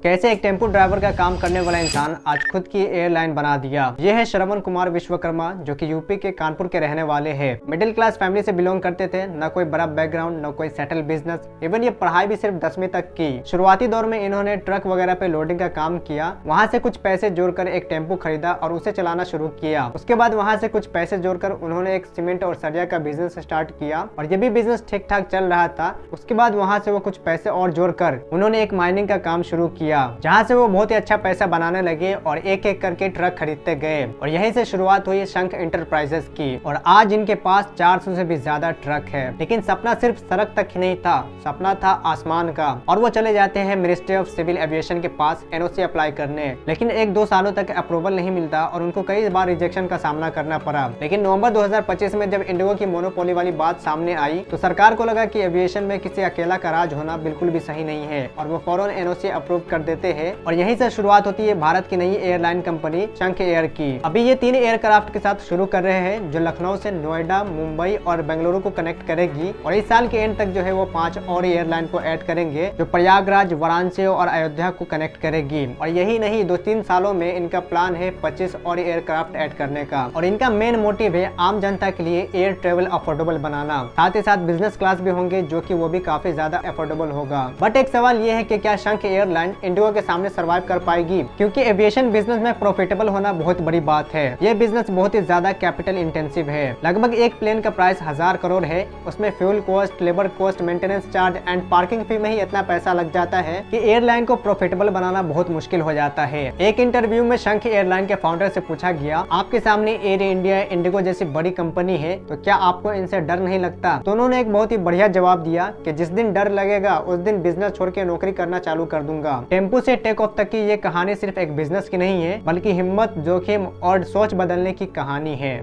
कैसे एक tempo driver का काम करने वाला इंसान आज खुद की एयरलाइन बना दिया। ये है श्रवण कुमार विश्वकर्मा, जो कि यूपी के कानपुर के रहने वाले हैं। मिडिल क्लास फैमिली से बिलोंग करते थे, न कोई बड़ा बैकग्राउंड, न कोई सेटल बिजनेस। इवन ये पढ़ाई भी सिर्फ 10वीं तक की। शुरुआती दौर में इन्होंने ट्रक वगैरह पे लोडिंग का काम किया। वहाँ से कुछ पैसे जोड़कर एक टेम्पो खरीदा और उसे चलाना शुरू किया। उसके बाद वहाँ से कुछ पैसे जोड़कर उन्होंने एक सीमेंट और सरिया का बिजनेस स्टार्ट किया और ये भी बिजनेस ठीक ठाक चल रहा था। उसके बाद वहाँ से वो कुछ पैसे और जोड़कर उन्होंने एक माइनिंग का काम शुरू किया, जहाँ से वो बहुत ही अच्छा पैसा बनाने लगे और एक एक करके ट्रक खरीदते गए और यहीं से शुरुआत हुई शंख एंटरप्राइजेस की। और आज इनके पास 400 से भी ज्यादा ट्रक है। लेकिन सपना सिर्फ सड़क तक ही नहीं था, सपना था आसमान का। और वो चले जाते हैं मिनिस्ट्री ऑफ सिविल एविएशन के पास एनओसी अप्लाई करने। लेकिन 1-2 सालों तक अप्रूवल नहीं मिलता और उनको कई बार रिजेक्शन का सामना करना पड़ा। लेकिन नवंबर 2025 में जब इंडिगो की मोनोपोली वाली बात सामने आई तो सरकार को लगा कि एविएशन में किसी अकेला का राज होना बिल्कुल भी सही नहीं है और वो फौरन एनओसी अप्रूव कर देते हैं। और यहीं से शुरुआत होती है भारत की नई एयरलाइन कंपनी शंख एयर की। अभी ये 3 एयरक्राफ्ट के साथ शुरू कर रहे हैं, जो लखनऊ से नोएडा, मुंबई और बेंगलुरु को कनेक्ट करेगी। और इस साल के एंड तक जो है वो 5 और एयरलाइन को ऐड करेंगे, जो प्रयागराज, वाराणसी और अयोध्या को कनेक्ट करेगी। और यही नहीं, 2-3 सालों में इनका प्लान है 25 और एयरक्राफ्ट ऐड करने का। और इनका मेन मोटिव है आम जनता के लिए एयर ट्रेवल अफोर्डेबल बनाना। साथ ही साथ बिजनेस क्लास भी होंगे, जो कि वो भी काफी ज्यादा अफोर्डेबल होगा। बट एक सवाल ये है कि क्या शंख एयरलाइन इंडिगो के सामने सर्वाइव कर पाएगी, क्योंकि एविएशन बिजनेस में प्रॉफिटेबल होना बहुत बड़ी बात है। ये बिजनेस बहुत ही ज्यादा कैपिटल इंटेंसिव है। लगभग एक प्लेन का प्राइस 1000 करोड़ है। उसमें fuel cost, labour cost, maintenance charge and parking फी में ही इतना पैसा लग जाता है कि एयरलाइन को प्रॉफिटेबल बनाना बहुत मुश्किल हो जाता है। एक इंटरव्यू में शंख एयरलाइन के फाउंडर से पूछा गया, आपके सामने एयर इंडिया, इंडिगो जैसी बड़ी कंपनी है, तो क्या आपको इनसे डर नहीं लगता? तो उन्होंने एक बहुत ही बढ़िया जवाब दिया कि जिस दिन डर लगेगा उस दिन बिजनेस छोड़ के नौकरी करना चालू कर दूंगा। टेम्पो से टेक ऑफ तक की ये कहानी सिर्फ एक बिजनेस की नहीं है, बल्कि हिम्मत, जोखिम और सोच बदलने की कहानी है।